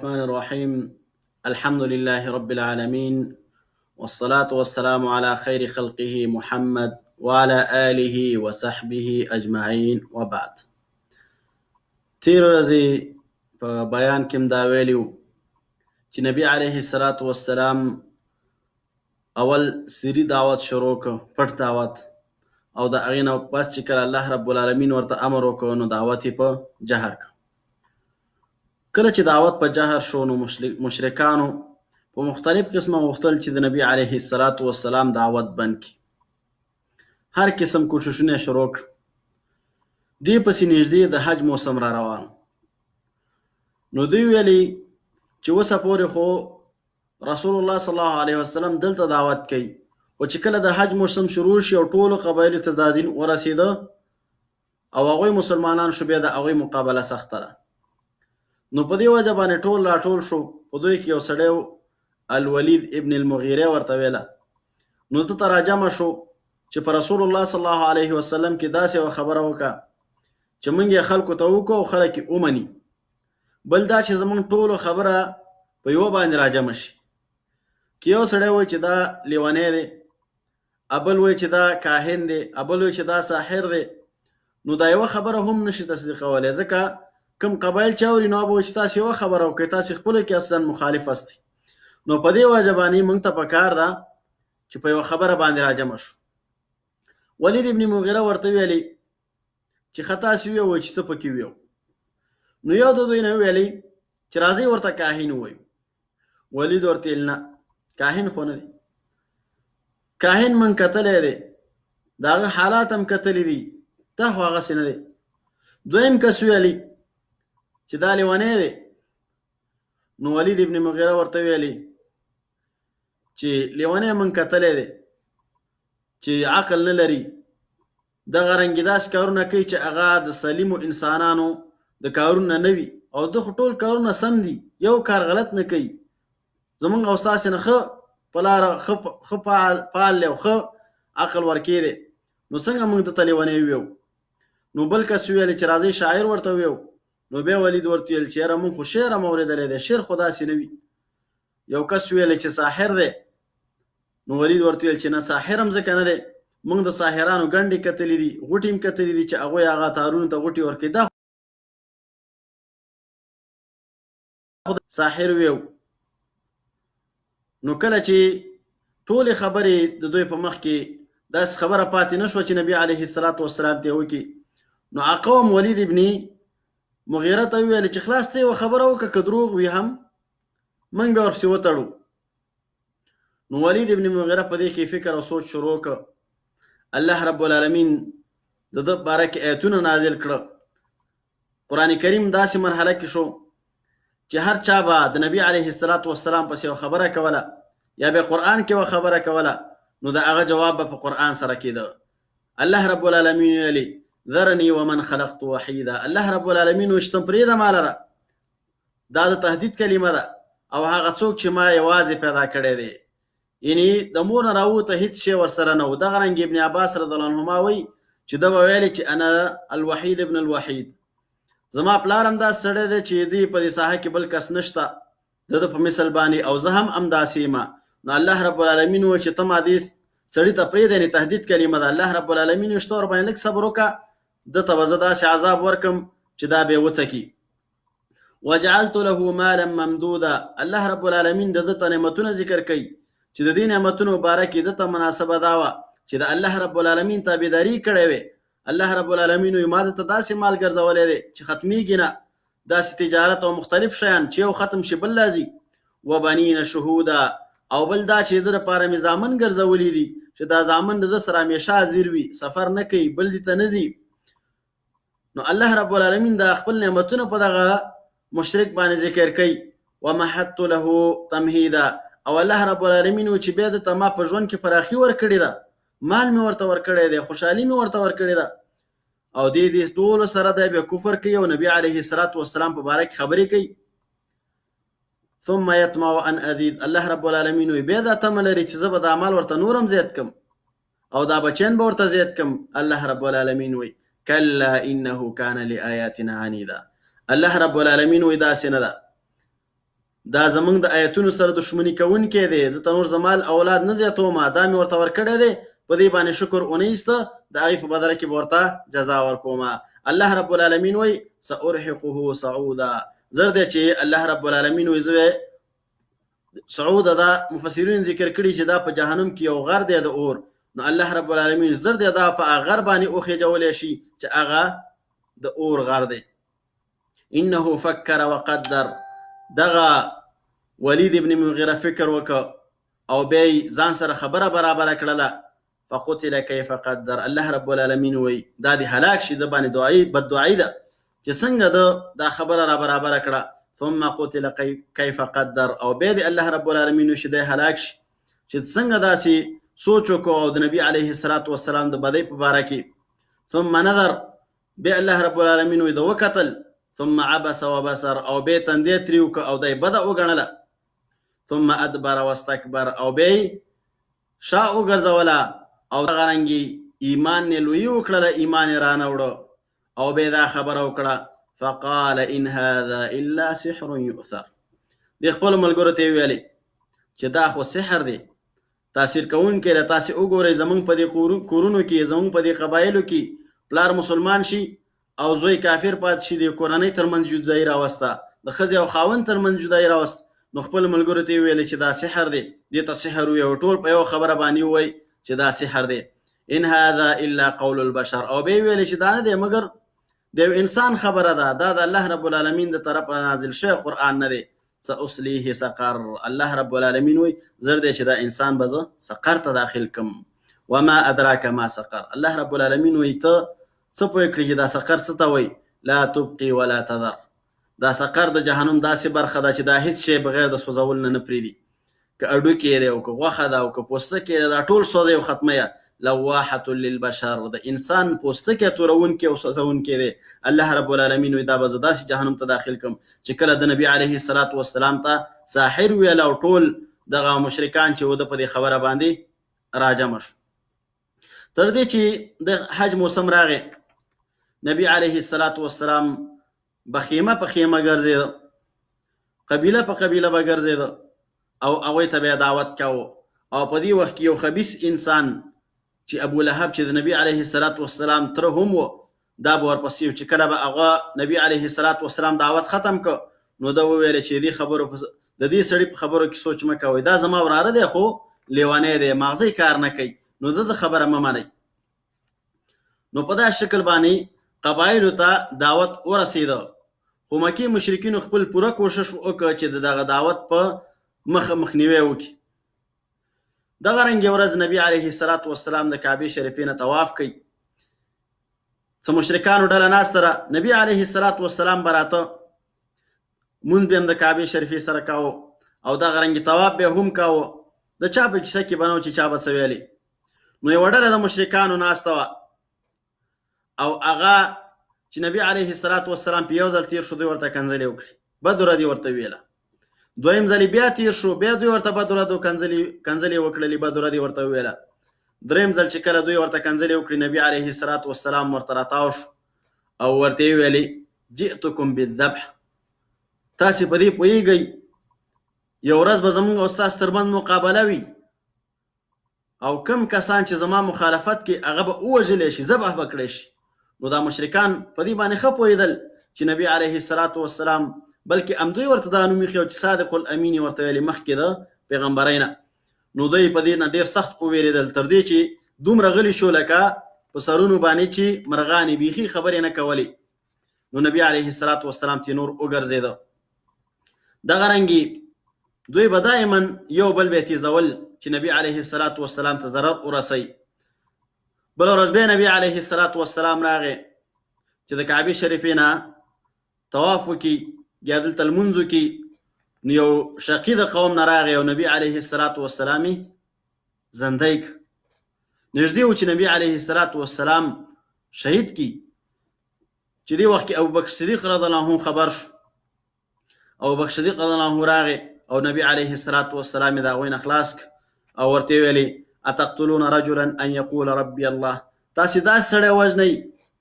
الرحمن الرحيم. الحمد لله رب العالمين، والصلاة والسلام على خير خلقه محمد وعلى آله وصحبه أجمعين وبعد. تیر ورځې په بیان کې دا ویلیو چې نبی علیه الصلاة والسلام اول سری دعوت شروع کړ، پټ دعوت، او د هغې نه پس چې کله الله رب العالمین ورته امر وکړ نو دعوت یې په جهر کړ. کله چې دعوت په جهر شو نو مشرکانو په مختلف قسمه غوښتل چې د نبی علیه الصلاة والسلام دعوت بند کړي. هر قسم کوششونه شروع کړ. دې پسې نږدې د حج موسم را روان، نو دوی ویلي چې اوسه پورې خو رسول الله صلی الله علیه وسلم دلته دعوت کوي، خو چې کله د حج موسم شروع شي او ټولو قبایلو ته دا دین ورسېده او هغوی مسلمانان شو، بیا د هغوی مقابله سخته ده. نو په دې وجه باندې ټول راټول شو. په دوی کې یو سړی الولید ابن المغیره ورته ویله، نو ته راجمع شو چې په رسول الله صلی الله علیه وسلم کې داسې یوه خبره وکړه چې موږ یې خلکو ته وکړو او خلک یې ومني. بل دا چې زموږ ټولو خبره په یوه باندې راجمع شي. که یو سړی وایي چې دا لیونی دی، ابل وایي چې دا کاهن دی، ابل وایي چې دا ساحر دی، نو دا یوه خبره هم نشي تصدیقولی، ځکه کم قبایل چې اوري نو به وایي چې تاسې یوه خبره وکړئ، تاسې خپلو کې اصلا مخالف هستئ. نو په دې وجه باندې موږ ته پکار ده چې په یوه خبره باندې راجمع شو. ولید ابن مغیره ورته ویلي چې ښه تاسې ووایئ چې څه پکې ویو. نو یو د دوی نه ویلي چې راځئ ورته کاهن ووایو. ولید ورته ویل نه، کاهن خو نه دی، کاهن من کتلی دی، د هغه حالات هم کتلی دي، دا خو هغسې نه دی. دویم کس ویلي چې دا لیونی دی. نو ولید ابن مغیره ورته ویلي چې لیونی من کتلی دی چې عقل نه لري، دغه رنګې داسې کارونه کوي چې هغه د سلیمو انسانانو د کارونه نه وي، او ده خو ټول کارونه سم دي، یو کار غلط نه کوي. زمونږ او ستاسې نه ښه په لاره ښه فعال دی او ښه عقل ورکې دی، نو څنګه موږ دته لیونی ویو؟ نو بل کس ویلې چې راځئ شاعر ورته ویو. نو بیا ولید ورته ویل چې یاره موږ خو شعر هم اورېدلی دی، شعر خو داسې نه وي. یو کس ویلی چې ساحر دی. نو ولید ورته ویل چې نه، ساحر هم ځکه نه دی، موږ د ساحرانو ګنډې کتلي دي، غوټې هم کتلي دي چې هغوی هغه تارونو ته غوټې ورکوي، دا ساحر ویو. نو کله چې ټولې خبرې د دوی په مخ کې داسې خبره پاتې نه شوه چې نبي علیه الصلاة والسلام ته یې وکړي، نو قوم ولید ابن مغیره ته وویل چې خلاص ته یوه خبره وکړه، که دروغ وي هم موږ به ورپسې وتړو. نو ولید ابن مغیره په دې کې فکر او سوچ شروع کړ. الله رب العالمین د ده په باره کې آیتونه نازل کړه. قرآن کریم داسې مرحله کې شو چې هر چا به د نبی علیه الصلاة والسلام پسې یوه خبره کوله یا به قرآن کې یوه خبره کوله، نو د هغه جواب به په قرآن سره کېده. الله رب العالمین ویلي ذرني ومن خلقت وحیدا. الله رب العالمین وایي چې ته پرېږده ما لره، دا د تهدید کلمه ده، او هغه څوک چې ما یوازې پیدا کړی دی، یعنی د مور نه راووته هېڅ شی ورسره نه و. دغه رنګ ابن عباس رضی الله عنهما وایي چې ده به ویلې چې انا الوحید ابن الوحید، زما پلار هم داسې سړی دی چې دې په دې ساحه کې بل کس نشته د ده په مثل باندې، او زه هم همداسې یم. نو الله رب العالمین وایي چې ته ما دې سړي ته پرېږده، یعنې تهدید کلمه ده. الله رب العالمین وایي چې ته ورباندې لږ صبر وکړه، ده ته به زه داسې عذاب ورکړم چې دا به یې وڅکي. وجعلت له مالا ممدودا. الله رب العالمین د ده ته نعمتونه ذکر کوي چې د دې نعمتونو مبارک کې ده ته مناسبه دا وه چې د الله رب العالمین تابعداري کړی وی. الله رب العالمین وایي ما دته داسې مال ګرځولی دی چې ختمیږي نه، داسې تجارت او مختلف شیان چې یو ختم شي بل راځي. وبنین شهودا. او بل دا چې د ده لپاره مې زامن ګرځولي دي چې دا زامن د ده سره همیشه حاضر وي، سفر نه کوي، بل ځای ته نه ځي. نو الله رب العالمین دا خپل نعمتونه په دغه مشرک باندې ذکر کوي. ومهدت له تمهیدا. او الله رب العالمین وایي چې بیا دته ما په ژوند کې پراخي ورکړې ده، مال مې ورته ورکړی دی، خوشحالي مې ورته ورکړې ده، او دې ټولو سره دی بیا کفر کوي او نبي علیه الصلاة والسلام په باره کې خبرې کوي. ثم یطمع ان ازید. الله رب العالمین وایي بیا دا تمه لري چې زه به دا مال ورته نور هم زیات کم او دا بچیان به ورته زیات کم. الله رب العالمین وایي کلا انه کان لآیاتنا عنیدا. الله رب العالمین وایي داسې نه ده، دا زمونږ د آیتونو سره دښمني کوونکی دی، د ته نور زمال اولاد نه زیاتوم، دا مې ورته ورکړی دی، په دې باندې شکر ونه ایسته، د هغې په بدله کې به ورته جزا ورکوم. الله رب العالمین وایي سأرهقه صعودا، زر دی چې الله رب العالمین وایي زه صعود دا مفسرین ذکر کړي چې دا په جهنم کې یو غر دی د اور، نو الله رب العالمین زر دی دا په هغه غر باندې وخېجولی شي چې هغه د اور غر دی. انه فکر وقدر، دغه ولید ابن مغیره فکر وکړه او بیا ځان سره خبره برابره کړله، فقتل کیف قدر، الله رب العالمین وایي دا د هلاک شي، د باندې بددعایي ده چې څنګه دا خبره را برابره کړه. ثم قتل کیف قدر، او بیا د الله رب العالمین وایي چې دی هلاک شي چې څنګه داسې سوچ وکړو او د نبي علیه الصلاة والسلام د بدۍ په باره کې. ثم نظر، بیا الله رب العالمین وایي د وکتل، ثم عبس وبصر، او بیا تندې ترې وکړه او دی بده وګڼله. ثم ادبر واستکبر، او بیا شا وګرځوله او دغه رنګې ایمان یې لویي وکړله، ایمان یې رانه او بیا دا خبره وکړه فقال ان هذا الا سحر یؤثر، د خپلو ملګرو ته یې ویلې چې دا خو سحر دی تاثیر کوونکی دی، تاسې وګورئ زموږ په دې کورونو کې، زموږ په دې قبایلو کې پلار مسلمان شي او زوی کافر پاتې شي، د کورنۍ ترمنځ جدایي راوسته، د ښځې او خاوند ترمنځ جدایي راوست، نو خپلو ملګرو ته یې ویلې چې دا سحر دی، دې ته سحر وایي، او ټول په یوه خبره باندې ووایي چې دا سحر دی. ان هذا الا قول البشر، او بیا ویلې چې دا نه دی مګر د یو انسان خبره ده، دا د الله رب العالمین د طرفه نازل شوی قرآن نه دی. سأصلیه سقر، الله رب العالمین وایي زر دی چې دا انسان به زه سقر ته داخل کم. وما ادراک ما سقر، الله رب العالمین وایي ته څه پوه کړي چې دا سقر څه ته وایي. لا تبقي ولا تذر، دا سقر د جهنم داسې برخه ده چې دا هیڅ شی بغیر د سوځول نه پرېږدي، که اډوکې دی او که غوښه ده او که پوستکی دی، دا ټول سوځي او ختمه. لواحة للبشر، د انسان پوستکی تورونکی او سوځونکی دی. الله رب العالمین وایي دا به زه داسې جهنم ته داخل کم چې کله د نبي علیه الصلاة والسلام ته ساحر ویل او ټول دغه مشرکان چې و د په دې خبره باندې راجمع شو. تر دې چې د حج موسم راغی، نبی علیه الصلاة والسلام به خیمه په خیمه ګرځېده، قبیله په قبیله به ګرځېده او هغوی ته به یې دعوت کوو. او په دې وخت کې یو خبیث انسان چې ابو لهب چې د نبی علیه الصلاة والسلام تره هم و، دا به ورپسې و چې کله به هغه نبی علیه الصلاة والسلام دعوت ختم که، نو ده وویل چې د دې سړي په خبرو کې سوچ مه کوئ، دا زما وراره دی خو لیونی دی، ماغزی کار نه کوي، نو د خبره مه منئ. نو په دا شکل باندې قبایلو ته دعوت ورسېده، خو مکې مشرکینو خپل پوره کوشش وکړه چې دغه دعوت په مخنیوی وکړي. دغه رنګ یو ورځ نبی علیه الصلاة والسلام د کعبې شریفې نه طواف کوي، څه مشرکانو ډله ناسته ده، نبی علیه الصلاة والسلام به راته مونځ به هم د کعبې شریفې سره کاوه او دغه رنګ طواف به هم کاوه، د چا په کیسه کې به نه و چې چا به څه ویلې. نو یوه ډله د مشرکانو ناسته وه او هغه چې نبی علیه الصلاة والسلام په یو ځل تیر شو، دوی ورته کنځلې وکړي، بد ورځې ورته ویله. دویم ځلې بیا تیر شو، بیا دوی ورته بد ورځو کنځلې وکړلې، بد ورځې ورته وویله. دریم ځل چې کله دوی ورته کنځلې وکړي، نبی علیه الصلاة والسلام ورته راتاو شو او ورته یې ویلې جئتکم بالذبح، تاسې په دې پوهېږئ یو ورځ به زموږ او ستاسو ترمنځ مقابله وي او کم کسان چې زما مخالفت کې هغه به ووژلی شي، ذبح به کړی شي. نو دا مشرکان په دې باندې ښه پوهېدل چې نبی علیه الصلاة والسلام، بلکې همدوی ورته دا نوم ایښی چې صادق الامین ورته ویلې مخکې د پیغمبرۍ نه. نو دوی په دې نه ډېر سخت وویرېدل، تر دې چې دومره غلي شو لکه په سرونو باندې چې مرغانې بیخي خبرې نه کولې. نو نبی علیه الصلاة والسلام ته نور وګرځېده. دغه رنګې دوی به دائما یو بل به تیزول چې نبی علیه الصلاة والسلام ته ضرر ورسوي. بله ورځ بیا نبی علیه الصلاة والسلام راغی چې د کعبې شریفې نه طواف وکړي یا دلته لمونځ وکړي، نو یو شقي د قوم نه راغی او نبی علیه الصلاة والسلام یې زندی کړ. نږدې و چې نبی علیه الصلاة والسلام شهید کړي، چې دې وخت کې ابوبکر صدیق رضی الله عنه خبر شو. ابوبکر صدیق رضی الله عنه راغی او نبی علیه الصلاة والسلام یې د هغوی نه خلاص کړ او ورته یې ویلې اتقتلون رجلا ان یقول ربي الله، تاسې داسې سړی وژنئ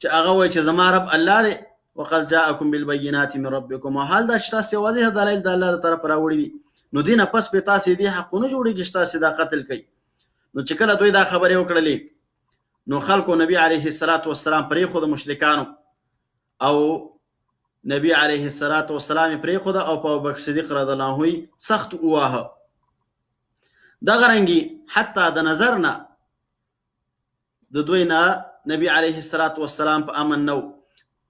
چې هغه وایي چې زما رب الله دی. وقد جاءكم بالبينات من ربكم، او حال دا چې تاسو واضح دلایل د الله تر طرف راوړي دي، نو دینه پس په تاسو دي حقونه جوړیږي چې تاسو دا قتل کوي. نو چې کله دوی دا خبرې وکړلې نو خلکو نبی علیه السلام پرېښود مشرکانو، او نبی علیه السلام پرېښود او په ابوبکر صدیق رضی الله عنه سخت وواهه. دغه رنګي حتی د نظر نه د دوی نه نبی علیه السلام په امن نو.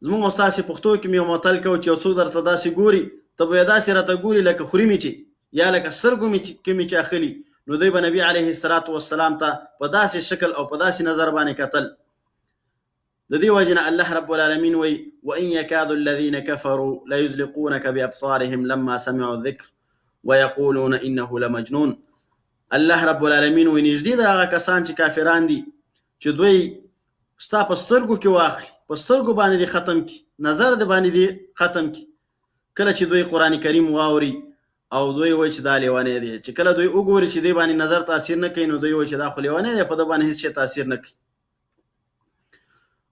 زموږ استاد پښتو کې یو متل کوي چې یو څوک درته داسې ګوري ته به داسې راته ګوري لکه خوري مې چې یا لکه سترګو مې چې اخلي، نو دوی به نبی علیه السلام ته په داسې شکل او په داسې نظر باندې کتل. د دې وجه نه الله رب العالمین وایي وان یکاد الذین کفروا لیزلقونک بابصارهم لما سمعوا الذکر ویقولون انه لمجنون. الله رب العالمین وایي نږدې د هغه کسان چې کافران دي چې دوی ستا په سترګو کې واخلي، په سترګو باندې دې ختم کی، نظر د باندې دې ختم کی. کله چې دوی قرآن کریم واوري او دوی وایي چې دا لیونی دی، چې کله دوی وګوري چې دې باندې نظر تاثیر نه کوي، نو دوی وایي چې دا خو لیونی دی، په ده باندې هېڅ شی تاثیر نه کوي.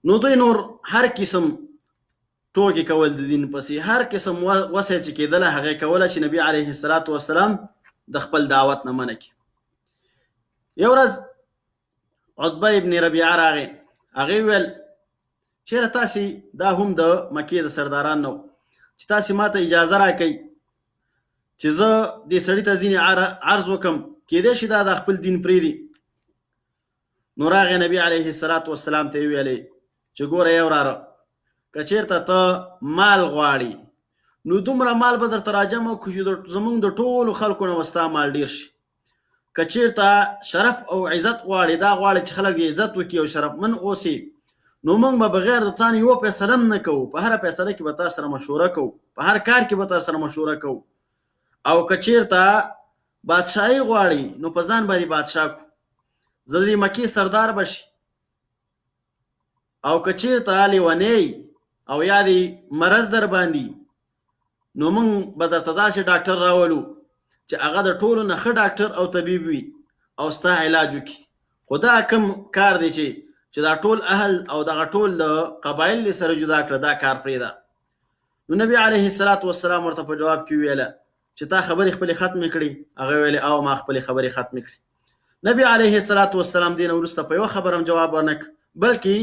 نو دوی نور هر قسم ټوکې کول د دین پسې، هر قسم وسع چې کېدله هغه کوله چې نبی علیه السلام د خپل دعوت نه منع کړي. یو ورځ عتبه ابن ربیعه راغی، هغې ویل چېرې تاسې دا هم د مکې د سرداران نه چې تاسې ما ته اجازه راکئ چې زه دې سړي ته ځینې عرض وکړم، کېدای شي دا د خپل دین پرېږدي. نو راغی نبی علیه السلام ته یې ویلې چې ګوره یو وراره، که چېرته ته مال غواړي نو دومره مال به درته راجمع کړو چې زموږ د ټولو خلکو نه به ستا مال ډېر شي. که چېرته شرف او عزت غواړي، دا غواړي چې خلک دې عزت وکړي او شرفمن اوسي، نو موږ به بغیر د تا نه یوه فیصله هم نه کوو، په هره فیصله کې به تا سره مشوره کوو، په هر کار کې به تا سره مشوره کوو. او که چېرته بادشاهي غواړي نو په ځان باندې بادشاه کو، زه د مکې سردار به شي. او که چېرته لیونی او یا دې مرض در باندې، نو موږ به درته داسې ډاکټر راولو چې هغه د ټولو نه ښه ډاکټر او طبیب وي او ستا علاج وکړي. خو دا کوم کار دی چې دا ټول اهل او دغه ټول د قبایل سره جدا کړه، دا کار پرېږده. نو نبی علیه السلام ورته په جواب کې ویله چې تا خبرې خپلې ختمې کړي؟ هغه ویلې او ما خپلې خبرې ختمې کړي. نبی علیه السلام دې نه وروسته په یوه خبره هم جواب ورنه کړ، بلکې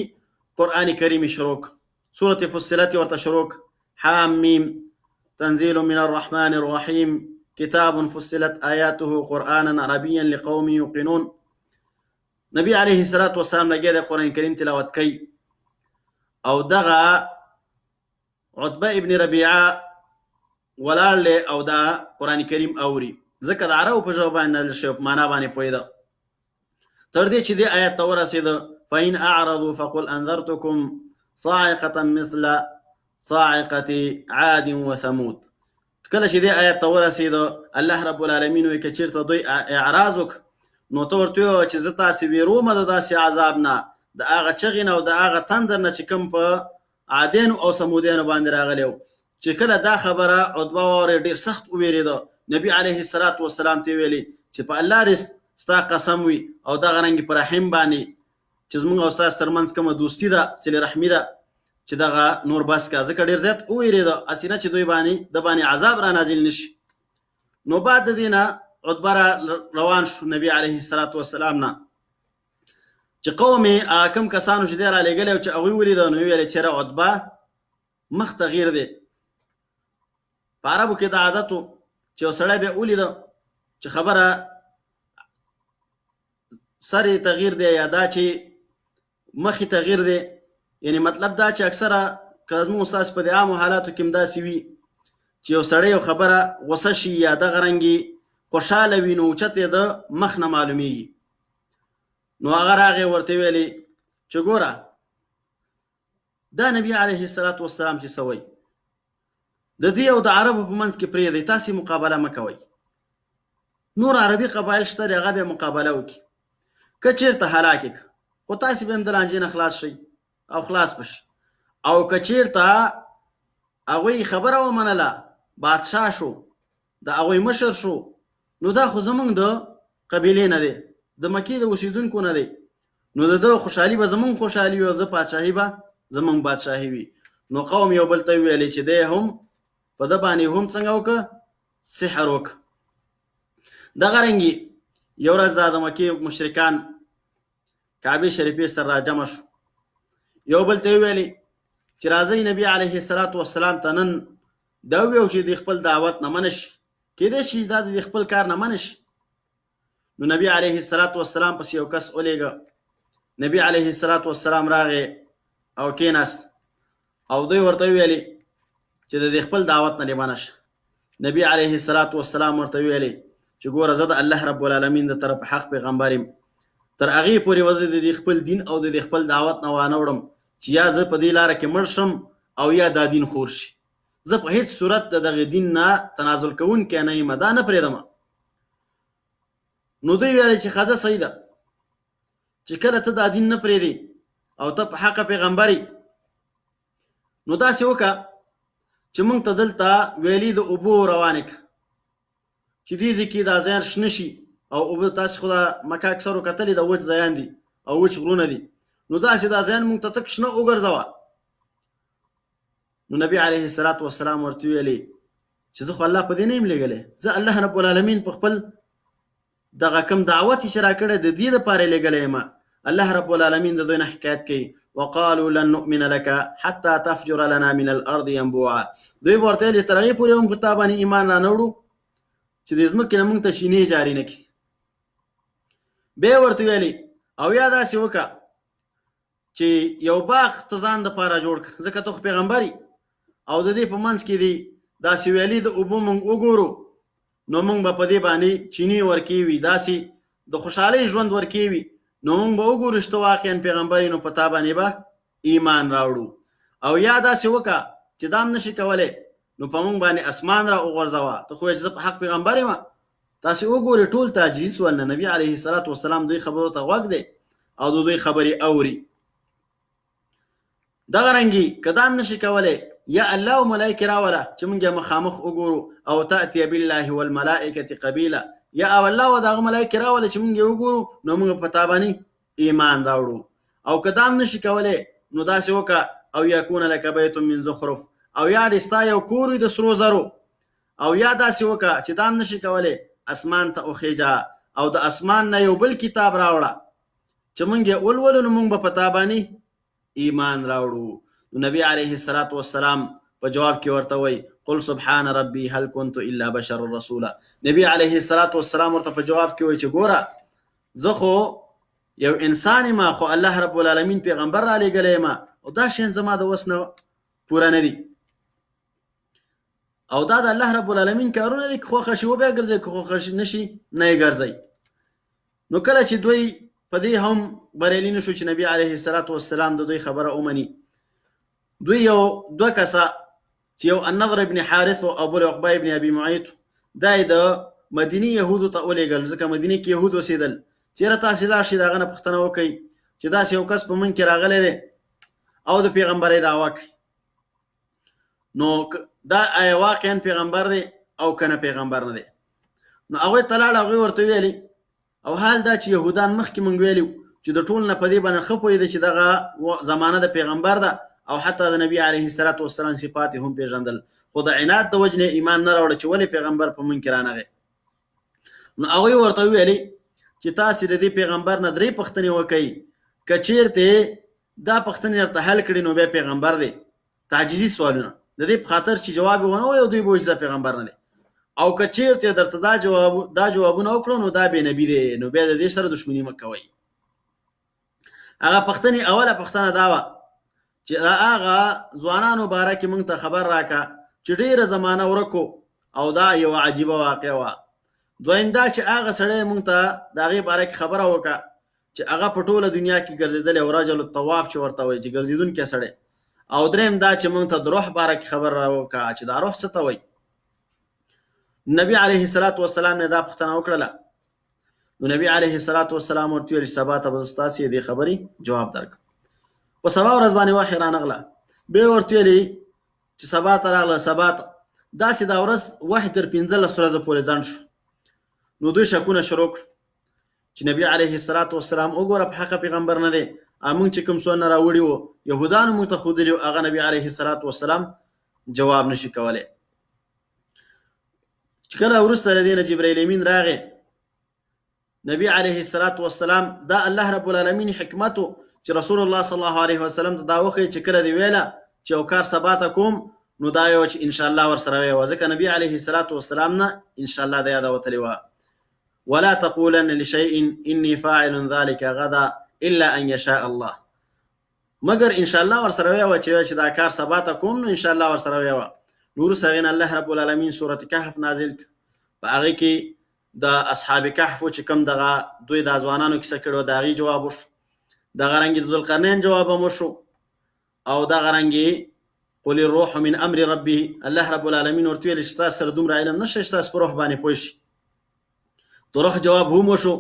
قرآن کریم شروع کړ، سورة فصلت ورته شروع کړ، حامیم تنزیل من الرحمن الرحیم کتاب فصلت آیاته قرآنا عربیا لقوم یوقنون. نبی علیه السلام لګیا د قرآن کریم تلاوت کوي، او دغه عتبه ابن ربیعه ولاړ دی او دا قرآن کریم اوري، ځکه د عربو په ژبه باندې نازل شوی، په معنا باندې پوهېده. تر دې چې دې آیت ته ورسېده فإن أعرضوا فقل أنذرتكم صاعقة مثل صاعقة عاد وثمود. کله چې دې آیت ته ورسېده الله رب العالمین وایي که چېرته دوی اعراض وکړ نو ته ورته ووایه چې زه تاسې ویرومه د داسې عذاب نه، د هغه چغې نه او د هغه تندر نه چې کوم په عادیانو او سمودیانو باندې راغلی و. چې کله دا خبره عتبه واورېده ډېر سخت وویرېده. نبي علیه السلام ته ویلي چې په الله دې ستا قسم وي او دغه رنګې په رحیم باندې چې زموږ او ستاسو ترمنځ کومه دوستي ده، صلې رحمي ده، چې دغه نور بس کا، ځکه ډېر زیات وویرېده هسې نه چې دوی د باندې عذاب را نازل نه شي. نو بعد د دې نه عتبه روان شو نبی علیه السلام نه، چې قوم یې هغه کوم کسانو چې دی رالېږلی او چې هغوی ولیده نو ویل چې عتبه مخ تغییر دی. په عربو کې د عادت و چې یو سړی بیا ولیده چې خبره سر یې تغییر دی یا دا چې مخ یې تغییر دی، یعنی مطلب دا چې اکثره که زموږ ستاسې په دې عامو حالاتو کې هم داسې وي چې یو سړی یو خبره غوسه شي یا دغه رنګې خوشحاله وي نو اوچت یې د مخ نه معلومیږي. نو هغه راغی ورته ویلې چې ګوره دا نبي علیه السلام چې څه وایي د دې او د عربو په منځ کې پرېږدئ، تاسې مقابله مه کوئ. نور عربي قبایل شته دی هغه بیا مقابله وکړي، که چېرته هلاک یې کړه خو تاسې به هم د لانجې نه خلاص شئ او خلاص به شي. او که چېرته هغوی خبره ومنله، بادشاه شو، د هغوی مشر شو، نو دا خو زمونږ د قبیلې نه دی، د مکې د اوسېدونکو نه دی، نو د ده خوشحالي به زمونږ خوشحالي وي او د پادشاهي به زمونږ بادشاهي وي. نو قوم یو بل ته ویلې چې دی هم په ده باندې هم څنګه وکړه سحر وکړه. دغه رنګې یو ورځ د مکې مشرکان کعبې شریفې سره راجمع شو، یو بل ته ویلې چې راځئ نبی علیه السلام ته نن دا وویو چې د خپل دعوت نه منع شي، کېدای شي دا د خپل کار نه منع شي. نو نبی علیه السلام پس یو کس ولېږه، نبی علیه السلام راغی او کېناست او دوی ورته ویلې چې د خپل دعوت نه دې منع شه. نبی علیه السلام ورته ویلې چې ګوره زه د الله رب العالمین د طرف حق پیغمبر یم، تر هغې پورې به زه د خپل دین او د خپل دعوت نه وانه وړم چې یا زه په دې لاره کې مړ شم او یا دا دین خور شي. زه په هیڅ صورت د دغه دین نه تنازل کوونکی نه یم، دا نه پرېږدم. نو دوی ویل چې ښځه صحیح ده چې کله ته دا دین نه پرېږدې او ته په حقه پیغمبر یې، نو داسې وکړه چې موږ ته دلته ویلي د اوبو روانې کړه چې دې ځای کې دا ځایان شنه شي او اوبه تاسې خو د مکه اکثرو کتلي د وچ ځایان دي او وچ غرونه دي، نو داسې دا ځایان موږ ته تک شنه وګرځوه. نو نبی علیه السلام ورته ویلې چې زه خو الله په دې نه یم لېږلی، زه الله رب العالمین په خپل دغه کم دعوت چې را کړی د دې دپاره یې لېږلی یم. الله رب العالمین د دوی نه حکایت کوي وقالوا لن نؤمن لك حتى تفجر لنا من الارض ينبوعا. دوی به ورته ویل تر هغې پورې هم په تا باندې ایمان را نه وړو چې د ځمکې نه موږ ته چینې جاري نه کړي. بیا ورته ویلې او یا داسې وکړه چې یو باغ ته ځان دپاره جوړ کړه، ځکه ته خو پیغمبر یې او د دې په منځ کې دي داسې ویلې د اوبو موږ وګورو نو موږ به په دې باندې چینې ورکوي، داسې د خوشحالۍ ژوند ورکوي، نو موږ به وګورو چې ته واقعا پیغمبر یې، نو په تا باندې به ایمان راوړو. او یا داسې وکړه چې دا هم نشي کولی نو په موږ باندې اسمان را وغورځوه، ته خو یې چې زه په حق پیغمبر یم. تاسې وګورئ ټول تعجیز ول نه، نبي علیه السلام دوی خبرو ته غوږ دی او د دوی خبرې اوري. دغه رنګې که دا هم نشي کولی یا الله او ملایکې راوله چې موږ یې مخامخ وګورو او تأتي بالله والملائکة قبیله، یا او الله او دغه ملایکې راوله چې موږ یې وګورو نو موږ په تا باندې ایمان راوړو. او که دا هم نشي کولی نو داسې وکړه او یکون لک بیت من زخرف، او یا دې ستا یو کور وي د سرو زرو، او یا داسې وکړه چې دا هم نشي کولی اسمان ته وخیجه او د اسمان نه یو بل کتاب راوړه چې موږ یې ولولو نو موږ به په تا باندې ایمان راوړو. نو نبی علیه السلام په جواب کې ورته وایي قل سبحان ربي هل كنت الا بشر رسولا. نبی علیه السلام ورته په جواب کې وایي چې ګوره زه خو یو انسان یم، خو الله رب العالمین پیغمبر را لېږلی یم او دا شیان زما د وس نه پوره نه دي، او دا د الله رب العالمین کارونه دي، که خوښه شي وبیا ګرځئ، که خوښه نشي نه یې ګرځئ. نو کله چې دوی په دې هم بریالي نه شو چې نبی علیه السلام د دوی خبره ومني، دوی یو دوه کسه چې یو النضر ابن حارث او ابو العقبه ابن ابي معيط دا یې د مدینې یهودو ته ولېږل، ځکه مدینې کې یهود اوسېدل. چېرې تاسې لاړ شئ د هغه نه پوښتنه وکئ چې داسې یو کس په موږ کې راغلی دی او د پیغمبرۍ دعوه کوي، نو دا آیا واقعا پیغمبر دی او که نه پیغمبر نه دی. نو هغوی ته لاړ، هغوی ورته ویلي او حال دا چې یهودان مخکې موږ ویلي چې د ټول نه په دې باندې ښه پوهېده چې دغه زمانه د پیغمبر ده او حتی د نبی علیه السلام صفات هم پیژندل، خو د عناد د وجې نه ایمان نه راوړه چې ولې پیغمبر په موږ کې رانغی. نو هغوی ورته وویلې چې تاسې د دې پیغمبر نه 3 پوښتنې وکئ، که چېرته دا پوښتنې درته حل کړي نو بیا پیغمبر دی. تعجیزي سوالونه د دې په خاطر چې جواب یې ونه وایي او دوی به وایي چې دا پیغمبر نه دی، او که چېرته درته دا جوابونه وکړو نو دا بې نبي دی، نو بیا د دې سره دښمني مه کوئ. هغه پوښتنې اوله پوښتنه دا وه چې هغه ځوانانو باره کې موږ ته خبر راکړه چې ډېره زمانه ورکو او دا یو عجیبه واقع وه. دویم دا چې هغه سړی موږ ته د هغې باره کې خبره وکړه چې هغه په ټوله دنیا کې ګرځېدلی او رجل الطواف چې ورته وایي چې ګرځېدونکی سړی. او دریم دا چې موږ ته د روح باره کې خبر را وکړه چې دا روح څه ته وایي. نبی علیه السلام نه دا پوښتنه وکړله، نو نبی علیه السلام ورته ویل سبا ته به زه ستاسې دې خبرې جواب درکړم. په سبا ورځ باندې وحی رانغله، بیا ورته ویلې چې سبا ته راغله، سبا ته داسې دا ورځ وحی تر 15 ورځو پورې ځنډ شو. نو دوی شکونه شروع کړ چې نبی علیه السلام وګوره په حقه پیغمبر نه دی موږ چې کوم څونه راوړي وو یهودانو موږ ته ښودلي وو هغه نبي علیه الصلاة والسلام جواب نشي کولی. چې کله وروسته له دې نه جبرائیل امین راغی نبی علیه الصلاة والسلام دا الله رب العالمین حکمت چې رسول الله صلی الله علیه وسلم ته دا وښیي چې کله دې ویله چې یو کار سبا ته کوم نو دا یو چې انشاءالله ورسره ویوه ځکه نبی علیه الصلاة والسلام نه انشاءالله د یاده وتلې وه ولا تقولن لشيء اني فاعل ذلك غدا الا ان يشاء الله مگر انشاءالله ورسره ویوه چې دا کار سبا ته کوم نو انشاءالله ورسره ویوه. نور سغین الله رب العالمین سورة کهف نازل په هغې کې د اصحاب کهفو چې کوم دغه دوی د ځوانانو کیسه کړې وه د هغې جواب وشو دغه رنګې د ذوالقرنین جواب هم وشو او دغه رنګې قل الروح من امر ربه الله رب العالمین ورته ویل چې ستاسو سره دومره علم نشته چې تاسو په روح باندې پوه شئ د روح جواب هم وشو.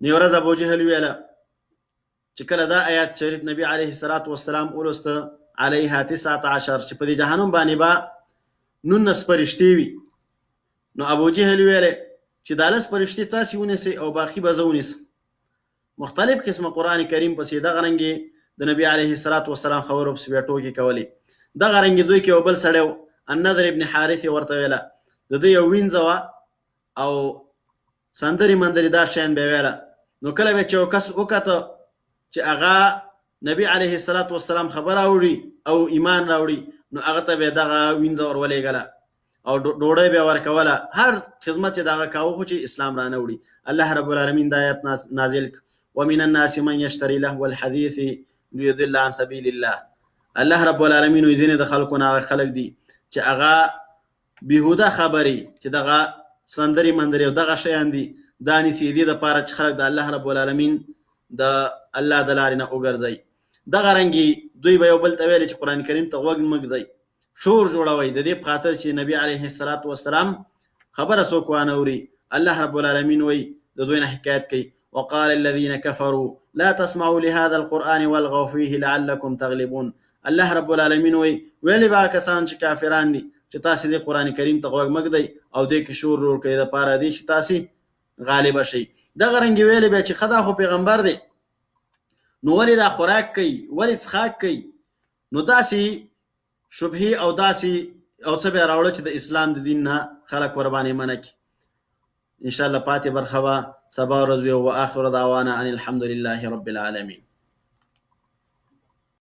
نو ورځ ابوجهل ویله چې کله دا آیات شریف نبی علیه الصلاة والسلام ولسته علیها 19 چې په دې جهنم باندې به 19 فرشتې وي نو ابوجهل ویله چې دا 10 فرشتې تاسې ونیسئ او باقي به زه ونیسم. مختلف قسمه قرآن کریم پسې دغه رنګې د نبی علیه الصلاة والسلام خبرو پسې بیا ټوکې کولې. دغه رنګې دوی کې یو بل سړی و النضر ابن حارث ورته ویله د ده یو وینځه وه او سندرې مندرې دا شیان به ویله نو کله به چې یو کس وکته چې هغه نبی علیه الصلاة والسلام خبر راوړي او ایمان راوړي نو هغه ته به دغه وینځه ورولېږله او ډوډۍ به ورکوله هر خدمت چې دغه کاوه خو چې اسلام را نه وړي. الله رب العالمین د آیت نازل ومن الناس من يشتري لهو الحديث ليضل عن سبيل الله. الله رب العالمین وی ځینې د خلکو نه هغه خلک دي چې هغه بېهوده خبرې چې دغه سندرې مندرې او دغه شیان دي دا نیسي دې دپاره چې خلک د الله رب العالمین د الله د لارې نه وګرځئ. دغه رنګې دوی به یو بل ته ویلې چې قرآن کریم ته غوږ مه ږدئ شور جوړوئ د دې په خاطر چې نبی علیه الصلاة والسلام خبره څوک وانه اوري. الله رب العالمین وی د دوی نه حکایت کوي وقال الذين كفروا لا تسمعوا لهذا القرآن والغوا فيه لعلكم تغلبون. الله رب العالمین ویلې به کسان چې کافران دي چې تاسې دې قرآن کریم ته غوږ مه ږدئ او دې کې شور جوړ کوئ دپاره دې چې تاسې غالبه شئ. دغه رنګې ویلې بیا چې ښه دا خو پیغمبر دی نو ولې دا خوراک کوي ولې څښاک کوي نو داسې شبهې او داسې او څه به راوړه چې د اسلام د دین نه خلک ورباندې منع کړي. انشاءالله پاتې برخه به سبا ورځ وي. واخر دعوانا ان الحمد لله رب العالمین.